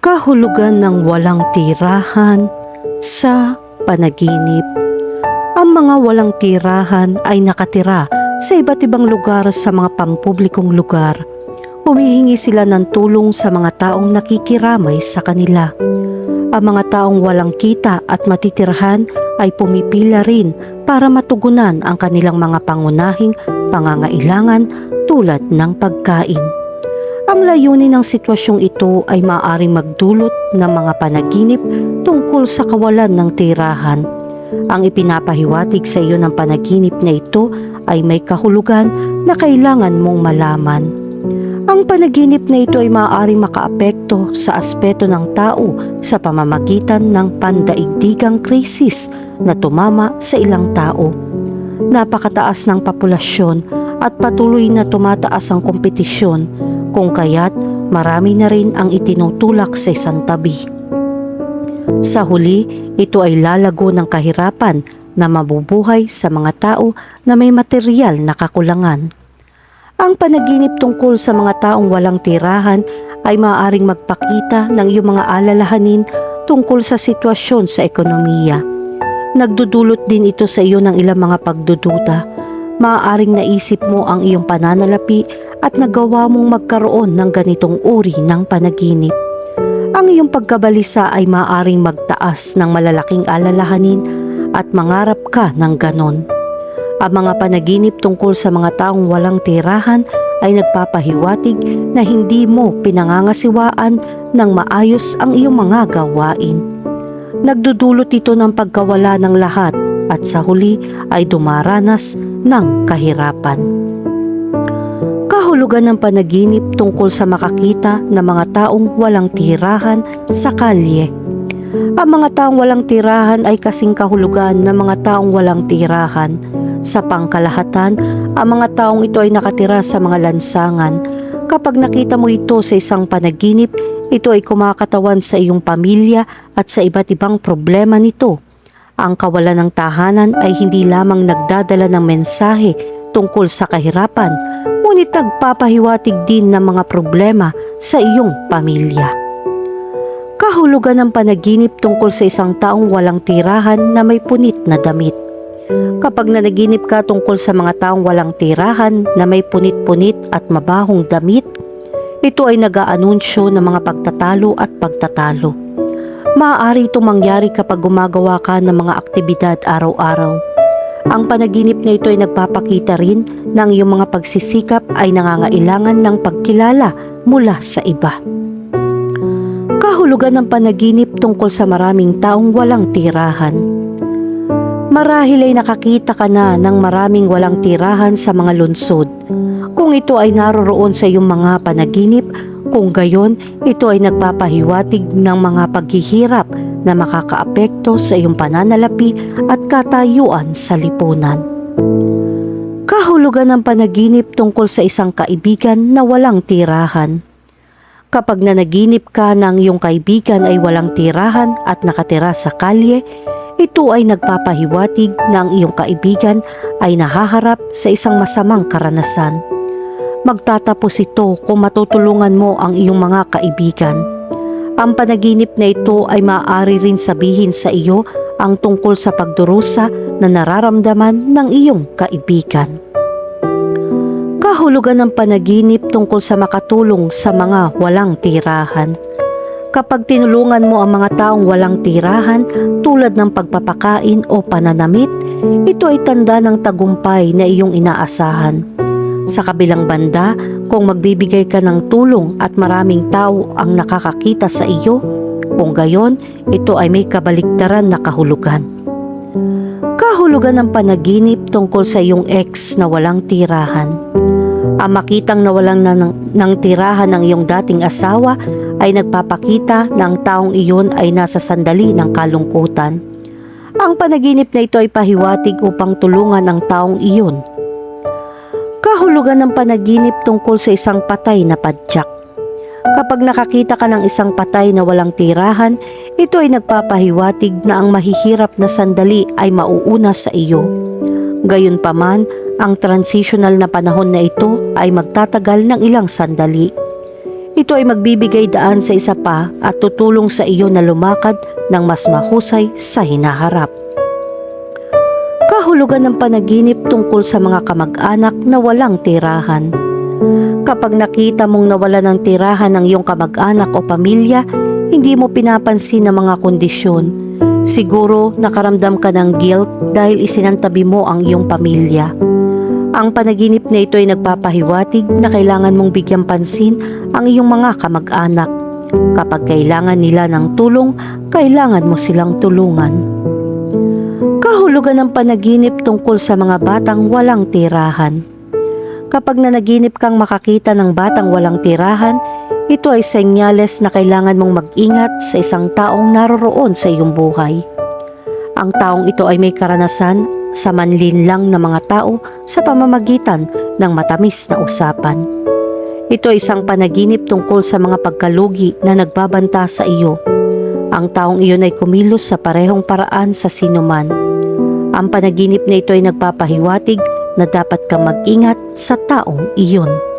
Kahulugan ng walang tirahan sa panaginip. Ang mga walang tirahan ay nakatira sa iba't ibang lugar sa mga pampublikong lugar. Humihingi sila ng tulong sa mga taong nakikiramay sa kanila. Ang mga taong walang kita at matitirahan ay pumipila rin para matugunan ang kanilang mga pangunahing pangangailangan tulad ng pagkain. Ang layunin ng sitwasyong ito ay maaaring magdulot ng mga panaginip tungkol sa kawalan ng tirahan. Ang ipinapahiwatig sa iyo ng panaginip na ito ay may kahulugan na kailangan mong malaman. Ang panaginip na ito ay maaaring makaapekto sa aspeto ng tao sa pamamagitan ng pandaigdigang krisis na tumama sa ilang tao. Napakataas ng populasyon at patuloy na tumataas ang kompetisyon, kung kaya't marami na rin ang itinutulak sa isang tabi. Sa huli, ito ay lalago ng kahirapan na mabubuhay sa mga tao na may materyal na kakulangan. Ang panaginip tungkol sa mga taong walang tirahan ay maaaring magpakita ng iyong mga alalahanin tungkol sa sitwasyon sa ekonomiya. Nagdudulot din ito sa iyo ng ilang mga pagdududa. Maaaring naisip mo ang iyong pananalapi at nagawa mong magkaroon ng ganitong uri ng panaginip. Ang iyong pagkabalisa ay maaaring magtaas ng malalaking alalahanin at mangarap ka ng ganon. Ang mga panaginip tungkol sa mga taong walang tirahan ay nagpapahiwatig na hindi mo pinangangasiwaan ng maayos ang iyong mga gawain. Nagdudulot ito ng pagkawala ng lahat at sa huli ay dumaranas ng kahirapan. Kahulugan ng panaginip tungkol sa makakita ng mga taong walang tirahan sa kalye. Ang mga taong walang tirahan ay kasing kahulugan ng mga taong walang tirahan. Sa pangkalahatan, ang mga taong ito ay nakatira sa mga lansangan. Kapag nakita mo ito sa isang panaginip, ito ay kumakatawan sa iyong pamilya at sa iba't ibang problema nito. Ang kawalan ng tahanan ay hindi lamang nagdadala ng mensahe tungkol sa kahirapan, ngunit nagpapahiwatig din ng mga problema sa iyong pamilya. Kahulugan ng panaginip tungkol sa isang taong walang tirahan na may punit na damit. Kapag nanaginip ka tungkol sa mga taong walang tirahan na may punit-punit at mabahong damit, ito ay nag-aanunsyo ng mga pagtatalo at pagtatalo. Maaari itong mangyari kapag gumagawa ka ng mga aktibidad araw-araw. Ang panaginip na ito ay nagpapakita rin ng iyong mga pagsisikap ay nangangailangan ng pagkilala mula sa iba. Kahulugan ng panaginip tungkol sa maraming taong walang tirahan. Marahil ay nakakita ka na ng maraming walang tirahan sa mga lungsod. Kung ito ay naroroon sa iyong mga panaginip, kung gayon, ito ay nagpapahiwatig ng mga paghihirap na makakaapekto sa iyong pananalapi at katayuan sa lipunan. Kahulugan ng panaginip tungkol sa isang kaibigan na walang tirahan. Kapag nanaginip ka ng iyong kaibigan ay walang tirahan at nakatira sa kalye, ito ay nagpapahiwatig na ang iyong kaibigan ay nahaharap sa isang masamang karanasan. Magtatapos ito kung matutulungan mo ang iyong mga kaibigan. Ang panaginip na ito ay maaari rin sabihin sa iyo ang tungkol sa pagdurusa na nararamdaman ng iyong kaibigan. Kahulugan ng panaginip tungkol sa makatulong sa mga walang tirahan. Kapag tinulungan mo ang mga taong walang tirahan tulad ng pagpapakain o pananamit, ito ay tanda ng tagumpay na iyong inaasahan. Sa kabilang banda, kung magbibigay ka ng tulong at maraming tao ang nakakakita sa iyo, kung gayon, ito ay may kabaliktaran na kahulugan. Kahulugan ng panaginip tungkol sa iyong ex na walang tirahan. Ang makitang nawalan ng tirahan ng iyong dating asawa ay nagpapakita na ang taong iyon ay nasa sandali ng kalungkutan. Ang panaginip na ito ay pahiwatig upang tulungan ang taong iyon. Kahulugan ng panaginip tungkol sa isang patay na padyak. Kapag nakakita ka ng isang patay na walang tirahan, ito ay nagpapahiwatig na ang mahihirap na sandali ay mauuna sa iyo. Gayunpaman, ang transitional na panahon na ito ay magtatagal ng ilang sandali. Ito ay magbibigay daan sa isa pa at tutulong sa iyo na lumakad ng mas mahusay sa hinaharap. Kahulugan ng panaginip tungkol sa mga kamag-anak na walang tirahan. Kapag nakita mong nawala ng tirahan ng iyong kamag-anak o pamilya, hindi mo pinapansin ang mga kondisyon. Siguro nakaramdam ka ng guilt dahil isinantabi mo ang iyong pamilya. Ang panaginip na ito ay nagpapahiwatig na kailangan mong bigyang pansin ang iyong mga kamag-anak. Kapag kailangan nila ng tulong, kailangan mo silang tulungan. Kahulugan ng panaginip tungkol sa mga batang walang tirahan. Kapag nanaginip kang makakita ng batang walang tirahan, ito ay senyales na kailangan mong mag-ingat sa isang taong naroroon sa iyong buhay. Ang taong ito ay may karanasan sa manlinlang na mga tao sa pamamagitan ng matamis na usapan. Ito ay isang panaginip tungkol sa mga pagkalugi na nagbabanta sa iyo. Ang taong iyon ay kumilos sa parehong paraan sa sinuman. Ang panaginip na ito ay nagpapahiwatig na dapat kang mag-ingat sa taong iyon.